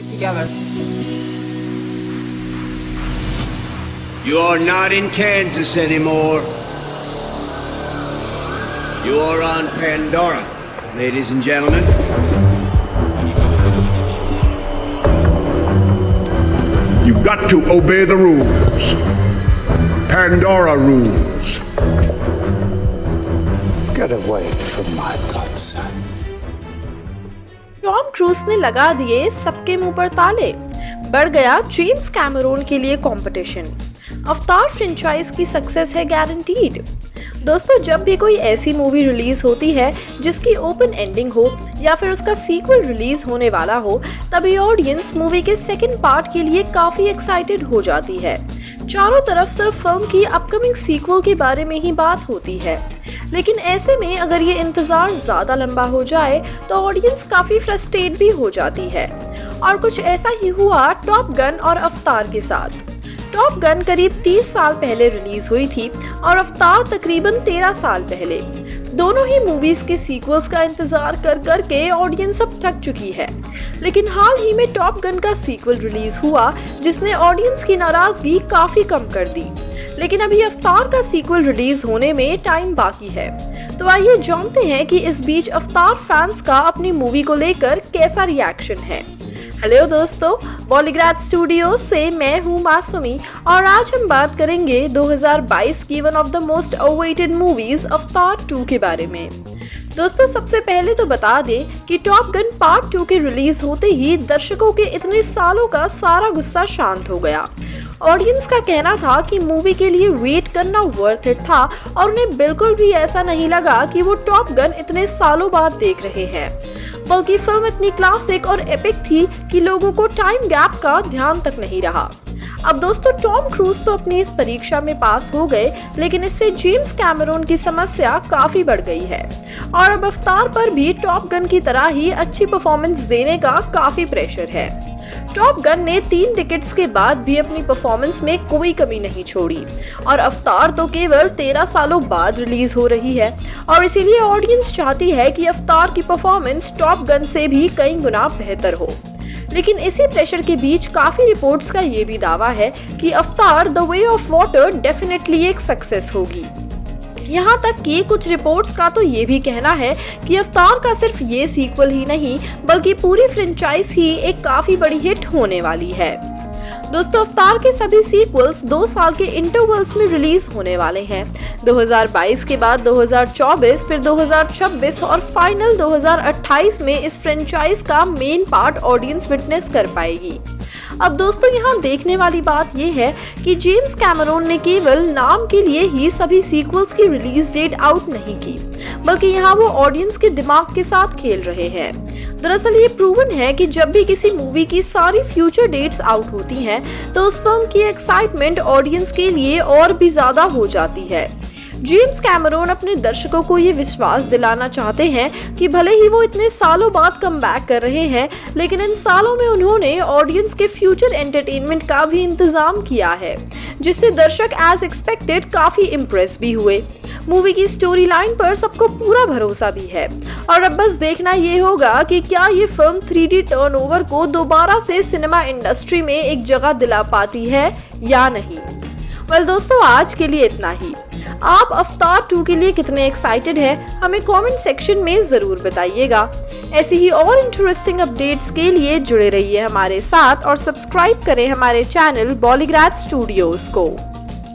together. You are not in Kansas anymore. You are on Pandora, ladies and gentlemen. You've got to obey the rules. Pandora rules. Get away from my godson. Tom cruise ने लगा दिए सबके मुंह पर ताले। बढ़ गया James Cameron के लिए कंपटीशन। अवतार फ्रेंचाइज की सक्सेस है गारंटीड। दोस्तों, जब भी कोई ऐसी मूवी रिलीज होती है जिसकी ओपन एंडिंग हो या फिर उसका सीक्वल रिलीज होने वाला हो, तभी ऑडियंस मूवी के सेकंड पार्ट के लिए काफी एक्साइटेड हो जाती है। चारों तरफ सिर्फ फिल्म की अपकमिंग सीक्वल के बारे में ही बात होती है। लेकिन ऐसे में अगर ये इंतजार ज्यादा लंबा हो जाए तो ऑडियंस काफी फ्रस्ट्रेट भी हो जाती है। और कुछ ऐसा ही हुआ टॉप गन और अवतार के साथ। टॉप गन करीब 30 साल पहले रिलीज हुई थी और अवतार तकरीबन 13 साल पहले। दोनों ही मूवीज के सीक्वल्स का इंतजार कर कर के ऑडियंस अब थक चुकी है। लेकिन हाल ही में टॉप गन का सीक्वल रिलीज हुआ जिसने ऑडियंस की नाराजगी काफी कम कर दी। लेकिन अभी अवतार का सीक्वल रिलीज होने में टाइम बाकी है। तो आइए जानते हैं कि इस बीच अवतार फैंस का अपनी मूवी को लेकर कैसा रिएक्शन है। हेलो दोस्तों, बॉलीग्राड स्टूडियो से मैं हूँ मासूमी और आज हम बात करेंगे 2022 की one of the most awaited movies अवतार 2 के बारे में। दोस्तों, सबसे पहले तो बता दें कि टॉप गन पार्ट 2 के रिलीज होते ही दर्शकों के इतने सालों का सारा गुस्सा शांत हो गया। ऑडियंस का कहना था कि मूवी के लिए वेट करना वर्थ इट था और उन्हें बिल्कुल भी ऐसा नहीं लगा कि वो टॉप गन इतने सालों बाद देख रहे हैं, बल्कि फिल्म इतनी क्लासिक और एपिक थी कि लोगों को टाइम गैप का ध्यान तक नहीं रहा। अब दोस्तों, टॉम क्रूज तो अपनी इस परीक्षा में पास हो गए, लेकिन इससे जेम्स कैमरून की समस्या काफी बढ़ गई है और अब अवतार पर भी टॉप गन की तरह ही अच्छी परफॉर्मेंस देने का काफी प्रेशर है। टॉप गन ने 3 टिकट्स के बाद भी अपनी परफॉर्मेंस में कोई कमी नहीं छोड़ी और अवतार तो केवल 13 सालों बाद रिलीज हो रही है और इसीलिए ऑडियंस चाहती है कि अवतार की परफॉर्मेंस टॉप गन से भी कई गुना बेहतर हो। लेकिन इसी प्रेशर के बीच काफी रिपोर्ट्स का ये भी दावा है कि अवतार the way of water definitely एक सक्सेस होगी। यहाँ तक कि कुछ रिपोर्ट्स का तो ये भी कहना है कि अवतार का सिर्फ ये सीक्वल ही नहीं बल्कि पूरी फ्रेंचाइज ही एक काफी बड़ी हिट होने वाली है। दोस्तों, अवतार के सभी सीक्वल्स 2 साल के इंटरवल्स में रिलीज होने वाले हैं। 2022 के बाद 2024, फिर 2026 और फाइनल 2028 में इस फ्रेंचाइज का मेन पार्ट ऑडियंस विटनेस कर पाएगी। अब दोस्तों, यहाँ देखने वाली बात यह है कि जेम्स कैमरून ने केवल नाम के लिए ही सभी सीक्वल्स की रिलीज डेट आउट नहीं की, बल्कि यहाँ वो ऑडियंस के दिमाग के साथ खेल रहे हैं। दरअसल ये प्रूवन है कि जब भी किसी मूवी की सारी फ्यूचर डेट्स आउट होती हैं, तो उस फिल्म की एक्साइटमेंट ऑडियंस के लिए और भी ज्यादा हो जाती है। जेम्स कैमरून अपने दर्शकों को ये विश्वास दिलाना चाहते हैं कि भले ही वो इतने सालों बाद कमबैक कर रहे हैं, लेकिन इन सालों में उन्होंने ऑडियंस के फ्यूचर एंटरटेनमेंट का भी इंतजाम किया है, जिससे दर्शक एज एक्सपेक्टेड काफी इम्प्रेस भी हुए। मूवी की स्टोरी लाइन पर सबको पूरा भरोसा भी है और अब बस देखना ये होगा कि क्या ये फिल्म 3D टर्नओवर को दोबारा से सिनेमा इंडस्ट्री में एक जगह दिला पाती है या नहीं। वेल दोस्तों, आज के लिए इतना ही। आप अवतार 2 के लिए कितने एक्साइटेड हैं, हमें कमेंट सेक्शन में जरूर बताइएगा। ऐसी ही और इंटरेस्टिंग अपडेट्स के लिए जुड़े रहिए हमारे साथ और सब्सक्राइब करें हमारे चैनल बॉलीग्राड स्टूडियोज को।